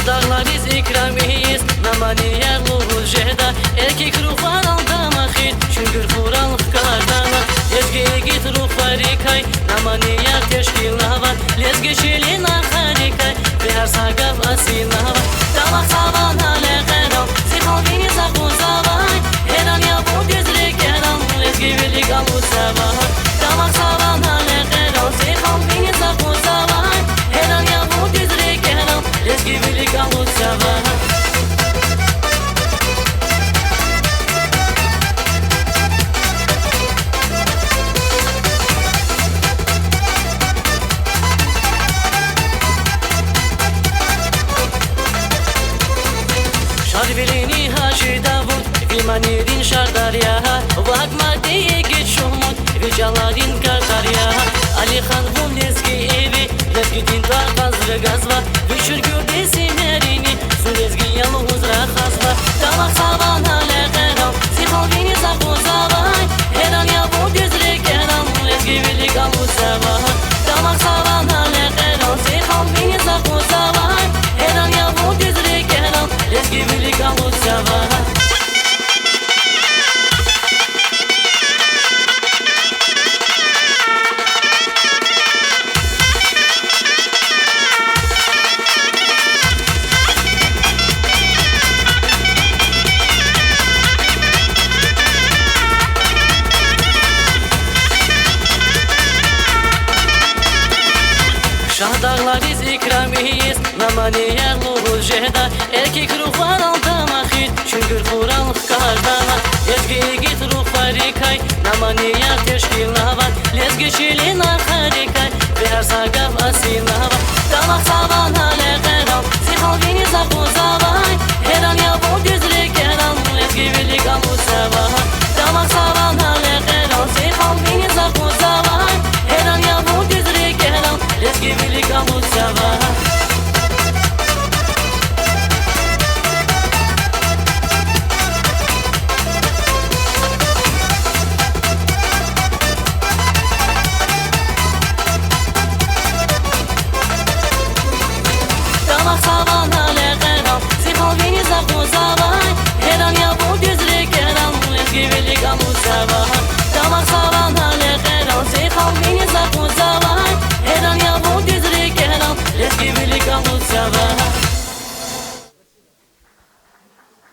Dağlarız ikramiyiz Namaniye luğul jeda Erkek ruhlar aldamahid Çünkü kuranlık kardana Lezge git ruh farikay Namaniye teşkil nava Lezge şilin harikay Ve her sagaf asil nava Damak savan hale geram Zihal bini zakun zavay Heran ya bu düzre geram Lezge velik alu savay Damak savan hale geram Zihal bini zakun zavay Heran ya bu düzre geram Lezge velik alu savay Şarvelini Hacı Davud Filmanirin Şardarya Vak maddeye geç umut Vicaladin Kartarya Ali Khan bu lezgi evi Lezgidin tarkazrı gazva Vişür gürdesin erini Su lezgi yalı uzra khazva Damak savan hale geram Zihal bini zakun zavay Heran ya bu düzre geram Lezgi velik alu savay Damak savan hale geram Zihal bini zakun zavay Heran ya bu düzre geram Lezgi velik alu savay Şahdarlarız ikramiyiz Namaniye luğul jeda Erkek ruhlar aldamahid Çünkü kuranlık kardana Lezge git ruh farikay Namaniye teşkil nava Lezge şilin harikay Ve her sagaf asil nava Damak savan hale geram Zihal bini zakun zavay Heran ya bu düzre geram Lezge velik alu savay Damak savan hale geram Zihal bini zakun zavay Heran ya bu düzre geram Lezge velik alu savay Damak savan